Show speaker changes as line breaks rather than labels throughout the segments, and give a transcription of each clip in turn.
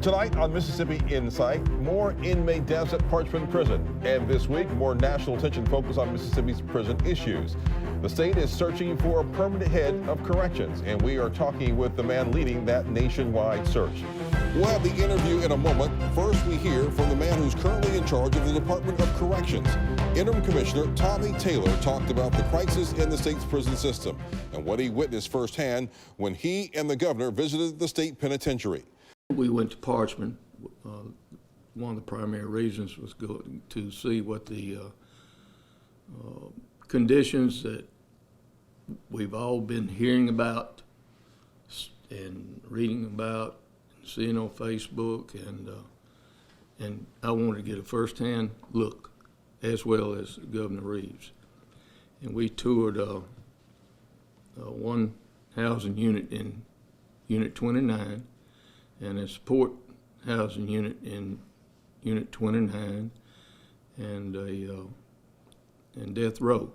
Tonight on Mississippi Insight, more inmate deaths at Parchman Prison. And this week, more national attention focused on Mississippi's prison issues. The state is searching for a permanent head of corrections, and we are talking with the man leading that nationwide search. We'll have the interview in a moment. First, we hear from the man who's currently in charge of the Department of Corrections. Interim Commissioner Tommy Taylor talked about the crisis in the state's prison system and what he witnessed firsthand when he and the governor visited the state penitentiary.
We went to Parchman. One of the primary reasons was going to see what the conditions that we've all been hearing about and reading about and seeing on Facebook, and I wanted to get a first-hand look, as well as Governor Reeves. And we toured one housing unit in Unit 29, and a support housing unit in Unit 29, and death row,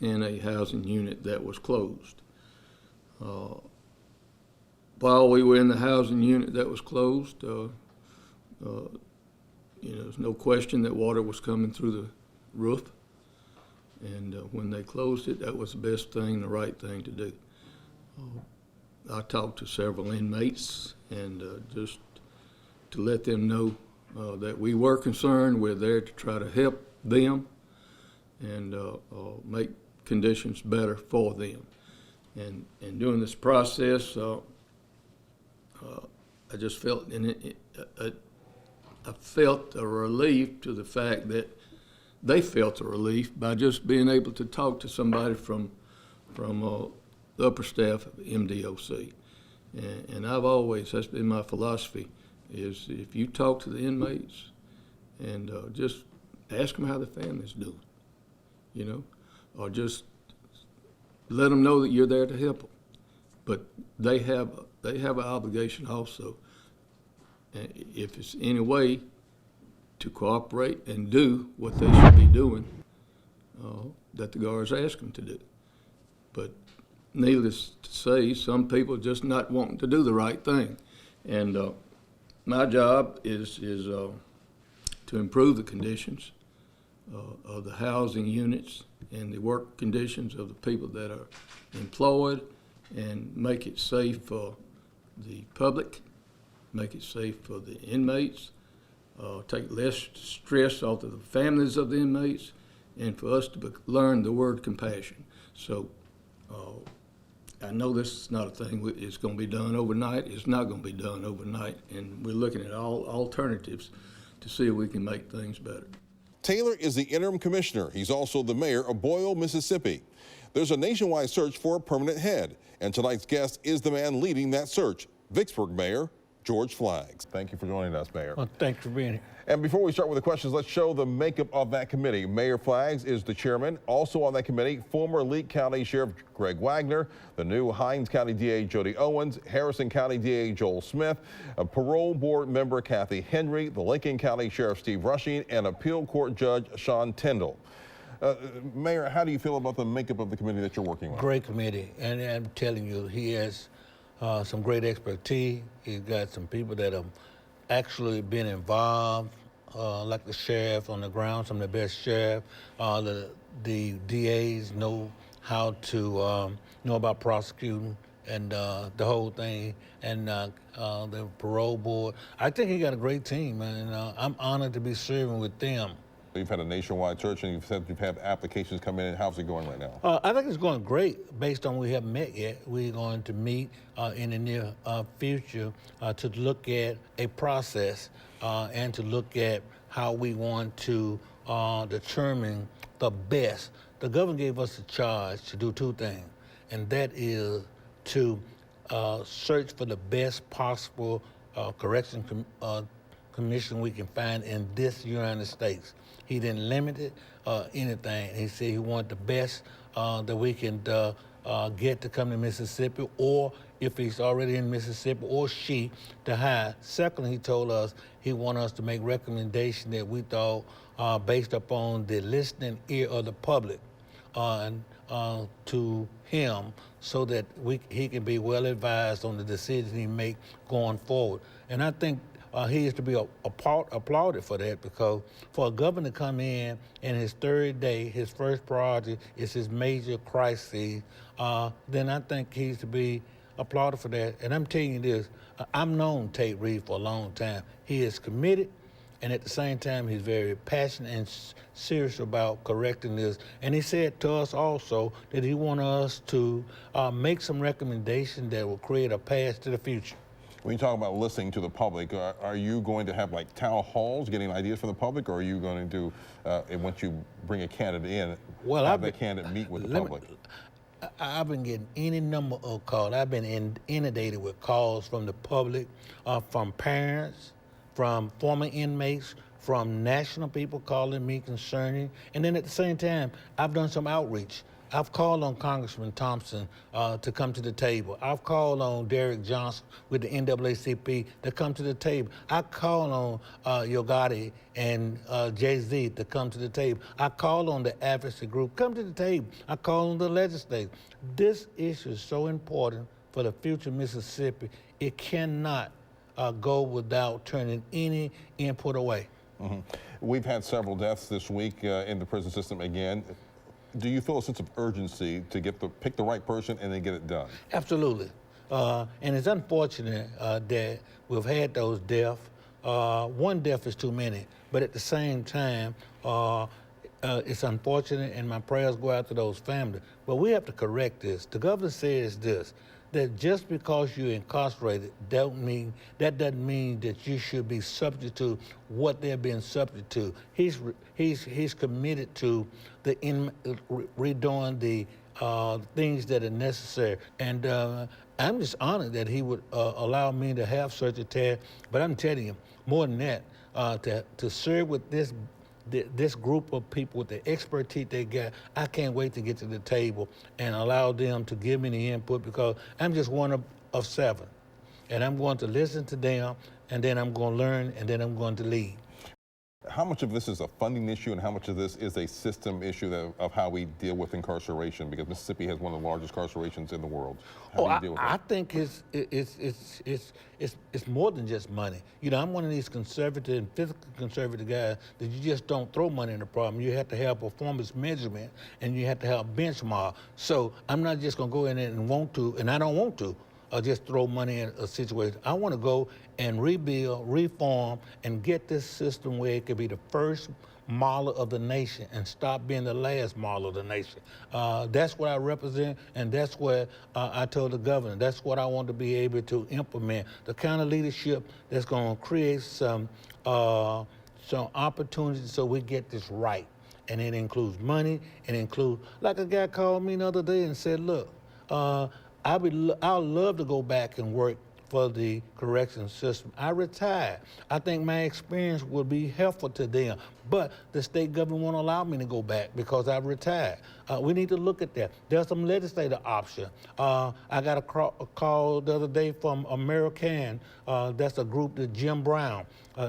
and a housing unit that was closed. While we were in the housing unit that was closed, there's no question that water was coming through the roof, and when they closed it, that was the best thing, the right thing to do. I talked to several inmates, and just to let them know that we were concerned. We're there to try to help them and make conditions better for them. And during this process, I just felt I felt a relief to the fact that they felt a relief by just being able to talk to somebody from the upper staff of MDOC. And I've always, that's been my philosophy, is if you talk to the inmates and just ask them how the family's doing, or just let them know that you're there to help them. But they have an obligation also, if it's any way, to cooperate and do what they should be doing that the guards ask them to do. But needless to say, some people just not wanting to do the right thing. And my job is to improve the conditions of the housing units and the work conditions of the people that are employed, and make it safe for the public, make it safe for the inmates, take less stress off of the families of the inmates, and for us to learn the word compassion. So I know this is not a thing it's going to be done overnight. It's not going to be done overnight, and we're looking at all alternatives to see if we can make things better.
Taylor is the interim commissioner. He's also the mayor of Boyle, Mississippi. There's a nationwide search for a permanent head, and tonight's guest is the man leading that search, Vicksburg Mayor George Flaggs. Thank you for joining us, Mayor.
Well, thanks for being here.
And before we start with the questions, let's show the makeup of that committee. Mayor Flaggs is the chairman. Also on that committee, former Lee County Sheriff Greg Wagner, the new Hinds County DA Jody Owens, Harrison County DA Joel Smith, a parole board member Kathy Henry, the Lincoln County Sheriff Steve Rushing, and appeal court judge Sean Tyndall. Mayor, how do you feel about the makeup of the committee that you're working with?
Great committee, and I'm telling you, he has some great expertise. He's got some people that have actually been involved, like the sheriff on the ground, some of the best sheriff. The DAs know how to know about prosecuting and the whole thing, and the parole board. I think he got a great team, and I'm honored to be serving with them.
You've had a nationwide search, and you've said you've had applications come in. How's it going right now?
I think it's going great. Based on we haven't met yet, we're going to meet in the near future to look at a process and to look at how we want to determine the best. The governor gave us a charge to do two things, and that is to search for the best possible correction commission we can find in this United States. He didn't limit it anything. He said he wanted the best that we can get to come to Mississippi, or if he's already in Mississippi, or she to hire. Secondly, he told us he wanted us to make recommendations that we thought based upon the listening ear of the public. And to him so that he can be well advised on the decision he make going forward. And I think he is to be applauded for that, because for a governor to come in his third day, his first priority is his major crisis, then I think he's to be applauded for that. And I'm telling you this, I've known Tate Reeves for a long time. He is committed, and at the same time, he's very passionate and serious about correcting this. And he said to us also that he wanted us to make some recommendations that will create a path to the future.
When you talk about listening to the public, are you going to have like town halls getting ideas from the public, or are you going to do, once you bring a candidate in, have that candidate meet with the public?
I've been getting any number of calls. I've been inundated with calls from the public, from parents, from former inmates, from national people calling me concerning. And then at the same time, I've done some outreach. I've called on Congressman Thompson to come to the table. I've called on Derrick Johnson with the NAACP to come to the table. I called on Yogati and Jay-Z to come to the table. I called on the advocacy group, come to the table. I called on the legislature. This issue is so important for the future of Mississippi. It cannot go without turning any input away.
Mm-hmm. We've had several deaths this week in the prison system again. Do you feel a sense of urgency to pick the right person and then get it done? Absolutely.
And it's unfortunate that we've had those deaths. One death is too many, but at the same time, it's unfortunate, and my prayers go out to those families. But we have to correct this. The governor says this, that just because you're incarcerated doesn't mean that you should be subject to what they're being subject to. He's committed to redoing the things that are necessary, and I'm just honored that he would allow me to have such a task. But I'm telling you, more than that, to serve with this group of people with the expertise they got, I can't wait to get to the table and allow them to give me the input, because I'm just one of seven. And I'm going to listen to them, and then I'm going to learn, and then I'm going to lead.
How much of this is a funding issue, and how much of this is a system issue of how we deal with incarceration? Because Mississippi has one of the largest incarcerations in the world. How do you deal with that?
I think it's more than just money. You know, I'm one of these conservative and physically conservative guys that you just don't throw money in the problem. You have to have performance measurement, and you have to have benchmark. So I'm not just going to go in there and want to, and I don't want to, just throw money in a situation. I want to go and rebuild, reform, and get this system where it could be the first model of the nation and stop being the last model of the nation. That's what I represent, and that's what I told the governor. That's what I want to be able to implement. The kind of leadership that's going to create some opportunities so we get this right. And it includes money, it includes, like a guy called me the other day and said, look, I'd love to go back and work for the correction system. I retired. I think my experience will be helpful to them, but the state government won't allow me to go back because I've retired. We need to look at that. There's some legislative option. I got a call the other day from American, that's a group, the Jim Brown.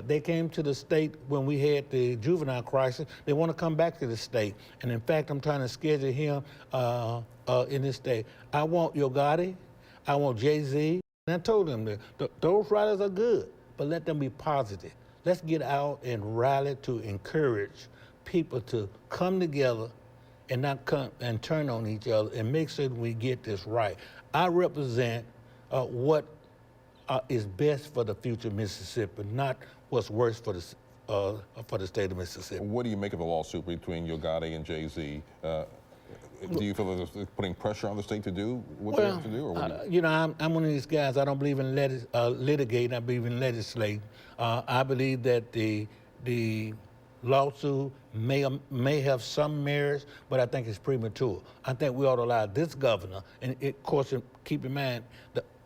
They came to the state when we had the juvenile crisis. They want to come back to the state. And in fact, I'm trying to schedule him in this state. I want Yogati, I want Jay-Z. And I told them that those writers are good, but let them be positive. Let's get out and rally to encourage people to come together and not come and turn on each other and make sure that we get this right. I represent what is best for the future of Mississippi, not what's worst for the state of Mississippi.
What do you make of the lawsuit between Yogati and Jay-Z? Do you feel that it's putting pressure on the state to do what they have to do? Or
you know, I'm one of these guys. I don't believe in litigating. I believe in legislating. I believe that the lawsuit may have some merits, but I think it's premature. I think we ought to allow this governor, and of course, keep in mind,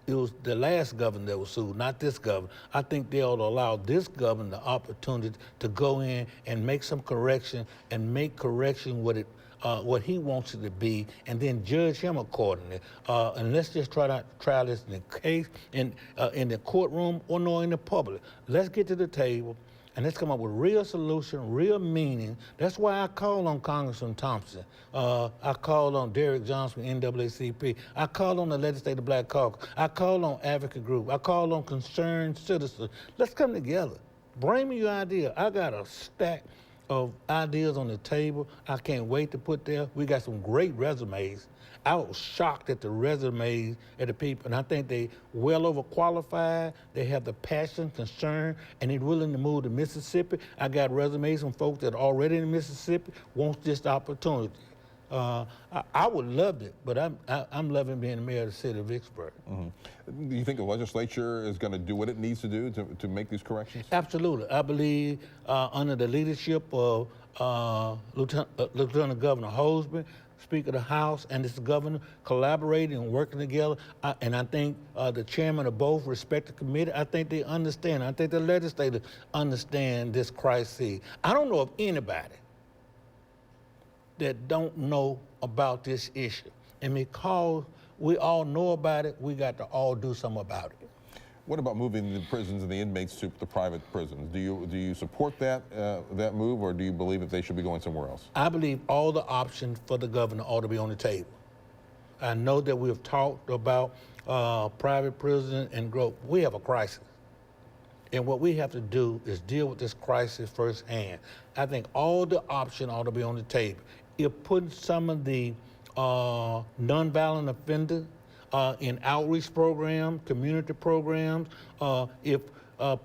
it was the last governor that was sued, not this governor. I think they ought to allow this governor the opportunity to go in and make some correction and make correction what he wants it to be, and then judge him accordingly. And let's just try this in the case, in the courtroom, or no, in the public. Let's get to the table, and let's come up with real solution, real meaning. That's why I call on Congressman Thompson. I called on Derek Johnson, NAACP. I called on the Legislative Black Caucus. I called on Advocate Group. I called on concerned citizens. Let's come together. Bring me your idea. I got a stack of ideas on the table. I can't wait to put there. We got some great resumes. I was shocked at the resumes of the people, and I think they well overqualified. They have the passion, concern, and they're willing to move to Mississippi. I got resumes from folks that are already in Mississippi, wants this opportunity. I would love it, but I'm loving being the mayor of the city of Vicksburg.
Do you think the legislature is going to do what it needs to do to make these corrections?
Absolutely. I believe under the leadership of Lieutenant Governor Holsby, Speaker of the House, and this governor collaborating and working together. And I think the chairman of both respective committee, I think they understand. I think the legislators understand this crisis. I don't know of anybody that don't know about this issue. And because we all know about it, we got to all do something about it.
What about moving the prisons and the inmates to the private prisons? Do you support that that move, or do you believe that they should be going somewhere else?
I believe all the options for the governor ought to be on the table. I know that we've talked about private prison and growth. We have a crisis. And what we have to do is deal with this crisis firsthand. I think all the options ought to be on the table. If putting some of the nonviolent offenders in outreach programs, community programs, if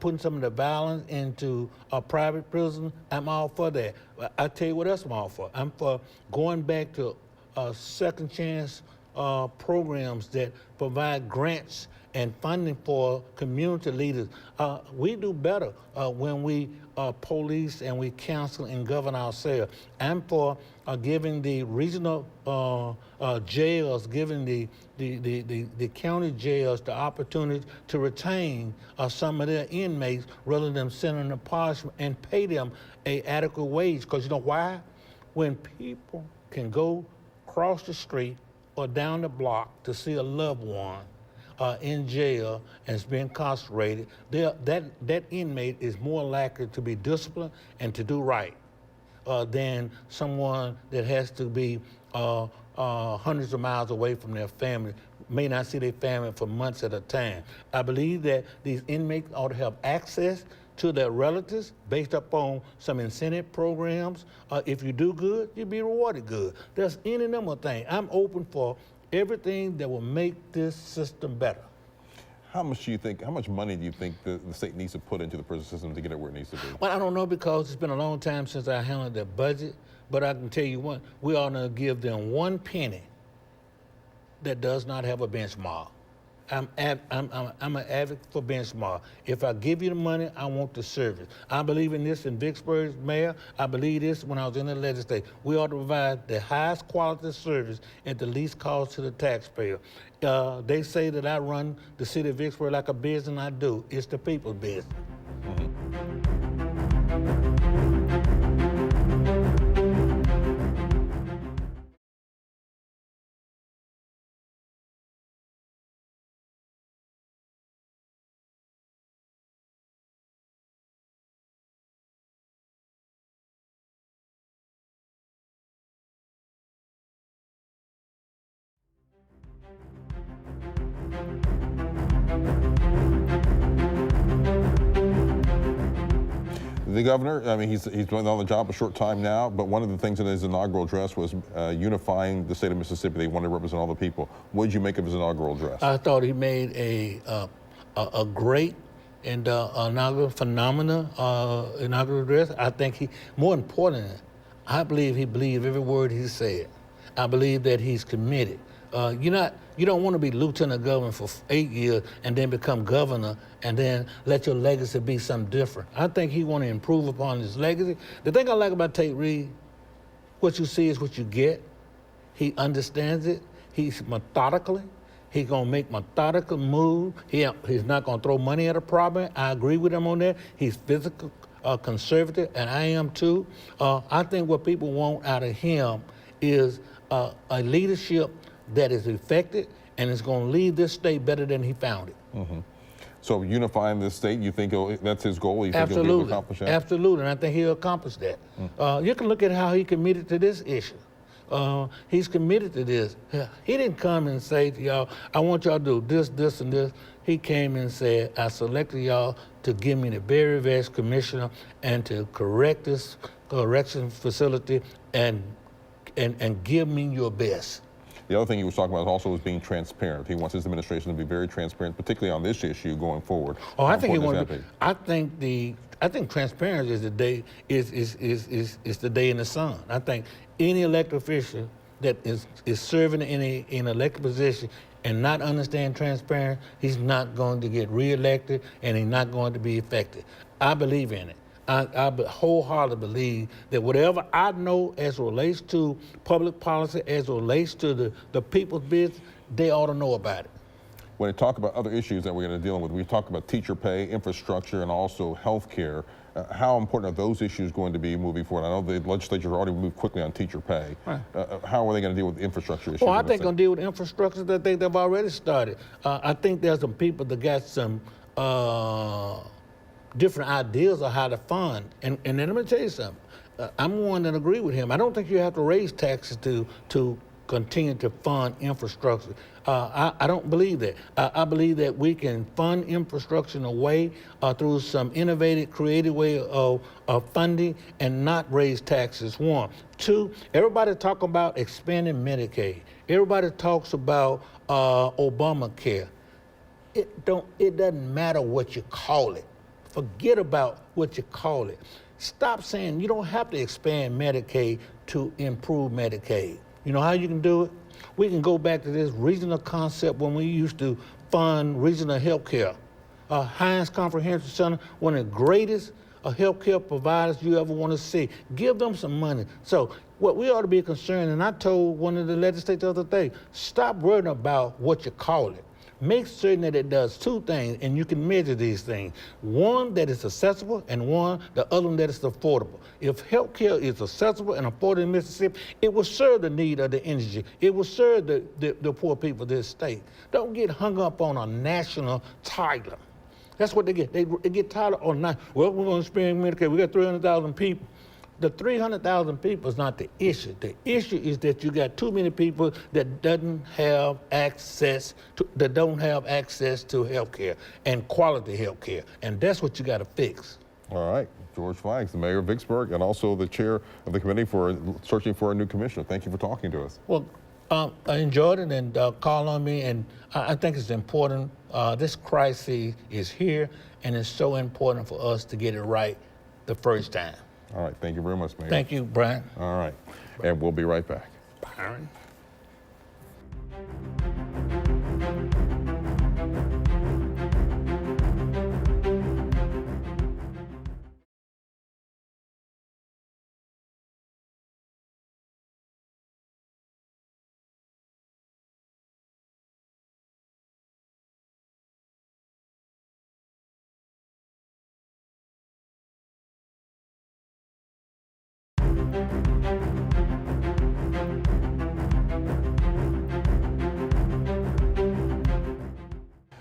putting some of the violence into private prison, I'm all for that. I tell you what else I'm all for. I'm for going back to second chance programs that provide grants and funding for community leaders. We do better when we police and we counsel and govern ourselves. I'm for giving the regional jails, giving the county jails the opportunity to retain some of their inmates rather than sending them to punishment and pay them an adequate wage. Because you know why? When people can go across the street or down the block to see a loved one in jail and is being incarcerated, that inmate is more likely to be disciplined and to do right than someone that has to be hundreds of miles away from their family, may not see their family for months at a time. I believe that these inmates ought to have access to their relatives based upon some incentive programs. If you do good, you'll be rewarded good. There's any number of things. I'm open for everything that will make this system better.
How much money do you think the state needs to put into the prison system to get it where it needs to be?
Well, I don't know, because it's been a long time since I handled their budget, but I can tell you what, we ought to give them one penny that does not have a benchmark. I'm an advocate for benchmark. If I give you the money, I want the service. I believe in this in Vicksburg Mayor. I believe this when I was in the legislature. We ought to provide the highest quality service at the least cost to the taxpayer. They say that I run the city of Vicksburg like a business, and I do. It's the people's business.
The governor, I mean, he's been on the job a short time now, but one of the things in his inaugural address was unifying the state of Mississippi. They wanted to represent all the people. What did you make of his inaugural address?
I thought he made a great and phenomenal inaugural address. I think more importantly, I believe he believed every word he said. I believe that he's committed. You don't want to be lieutenant governor for 8 years and then become governor and then let your legacy be something different. I think he want to improve upon his legacy. The thing I like about Tate Reed, what you see is what you get. He understands it. He's methodically. He's going to make methodical moves. He's not going to throw money at a problem. I agree with him on that. He's physical conservative, and I am too. I think what people want out of him is a leadership that is effective and is going to lead this state better than he found it.
So unifying this state, you think that's his goal? You think he'll be able to accomplish that?
Absolutely, and I think he'll accomplish that. You can look at how he committed to this issue. He's committed to this. He didn't come and say to y'all, I want y'all to do this, this, and this. He came and said, I selected y'all to give me the very best commissioner and to correct this correction facility and give me your best.
The other thing he was talking about also was being transparent. He wants his administration to be very transparent, particularly on this issue going forward.
Oh, I think he wants to. I think transparency is the day is the day in the sun. I think any elected official that is serving in an elected position and not understand transparency, he's not going to get reelected and he's not going to be effective. I believe in it. I wholeheartedly believe that whatever I know as it relates to public policy, as it relates to the people's business, they ought to know about it.
When we talk about other issues that we're going to deal with, we talk about teacher pay, infrastructure, and also health care. How important are those issues going to be moving forward? I know the legislature already moved quickly on teacher pay. Right. How are they going to deal with infrastructure issues?
Well, I think they're going to deal with infrastructure that they've already started. I think there's some people that got some different ideas of how to fund. And then let me tell you something. I'm one that agree with him. I don't think you have to raise taxes to continue to fund infrastructure. I don't believe that. I believe that we can fund infrastructure in a way through some innovative, creative way of funding and not raise taxes, one. Two, everybody talk about expanding Medicaid. Everybody talks about Obamacare. It doesn't matter what you call it. Forget about what you call it. Stop saying you don't have to expand Medicaid to improve Medicaid. You know how you can do it? We can go back to this regional concept when we used to fund regional health care. Hines Comprehensive Center, one of the greatest healthcare providers you ever want to see. Give them some money. So what we ought to be concerned, and I told one of the legislators the other day, stop worrying about what you call it. Make certain that it does two things, and you can measure these things. One, that it's accessible, and one, the other one, that it's affordable. If healthcare is accessible and affordable in Mississippi, it will serve the need of the energy. It will serve the poor people of this state. Don't get hung up on a national title. That's what they get. They get tired of, well, we're going to expand Medicare. We got 300,000 people. The 300,000 people is not the issue. The issue is that you got too many people that don't have access to health care and quality health care. And that's what you got to fix.
All right. George Flaggs, the mayor of Vicksburg, and also the chair of the committee for searching for a new commissioner. Thank you for talking to us.
Well, I enjoyed it, and call on me, and I think it's important. This crisis is here, and it's so important for us to get it right the first time.
All right. Thank you very much, Mayor.
Thank you, Brian.
All right. And we'll be right back.
Byron.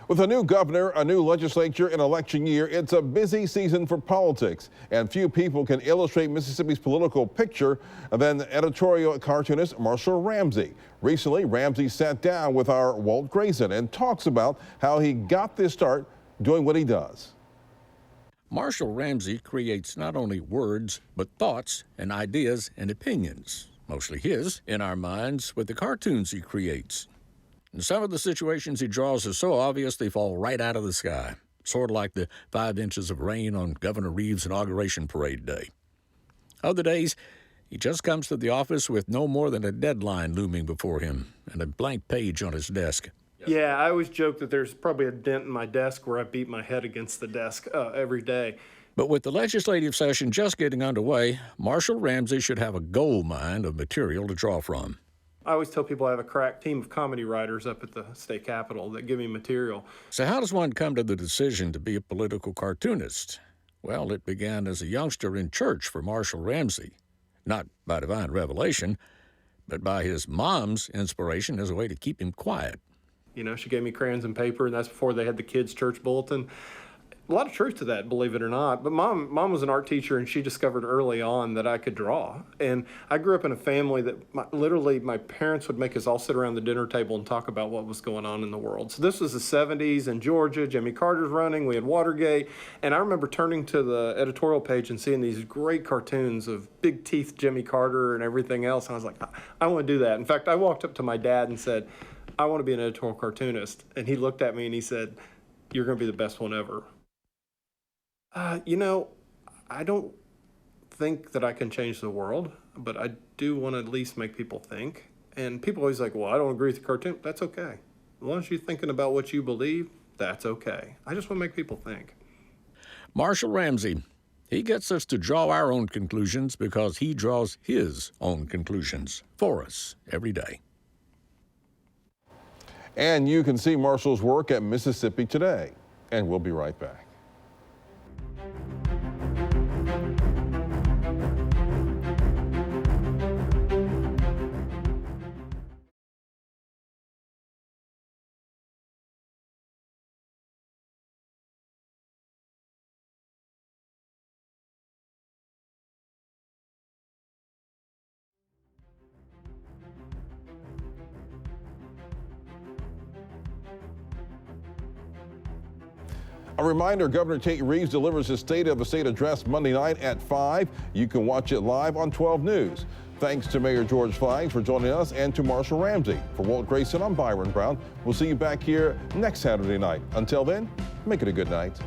With a new governor, a new legislature, and election year, it's a busy season for politics. And few people can illustrate Mississippi's political picture than editorial cartoonist Marshall Ramsey. Recently, Ramsey sat down with our Walt Grayson and talks about how he got this start doing what he does.
Marshall Ramsey creates not only words, but thoughts and ideas and opinions, mostly his, in our minds with the cartoons he creates. And some of the situations he draws are so obvious they fall right out of the sky, sort of like the 5 inches of rain on Governor Reeves' inauguration parade day. Other days, he just comes to the office with no more than a deadline looming before him and a blank page on his desk.
Yeah, I always joke that there's probably a dent in my desk where I beat my head against the desk every day.
But with the legislative session just getting underway, Marshall Ramsey should have a gold mine of material to draw from.
I always tell people I have a crack team of comedy writers up at the state capitol that give me material.
So how does one come to the decision to be a political cartoonist? Well, it began as a youngster in church for Marshall Ramsey. Not by divine revelation, but by his mom's inspiration as a way to keep him quiet.
You know, she gave me crayons and paper, and that's before they had the kids' church bulletin. A lot of truth to that, believe it or not. But mom was an art teacher, and she discovered early on that I could draw. And I grew up in a family that literally my parents would make us all sit around the dinner table and talk about what was going on in the world. So this was the 70s in Georgia. Jimmy Carter's running. We had Watergate. And I remember turning to the editorial page and seeing these great cartoons of big teeth Jimmy Carter and everything else. And I was like, I want to do that. In fact, I walked up to my dad and said, I want to be an editorial cartoonist. And he looked at me and he said, you're going to be the best one ever. You know, I don't think that I can change the world, but I do want to at least make people think. And people always like, well, I don't agree with the cartoon. That's okay. As long as you're thinking about what you believe, that's okay. I just want to make people think.
Marshall Ramsey, he gets us to draw our own conclusions because he draws his own conclusions for us every day.
And you can see Marshall's work at Mississippi Today. And we'll be right back. A reminder, Governor Tate Reeves delivers his State of the State address Monday night at 5. You can watch it live on 12 News. Thanks to Mayor George Flaggs for joining us and to Marshall Ramsey. For Walt Grayson, I'm Byron Brown. We'll see you back here next Saturday night. Until then, make it a good night.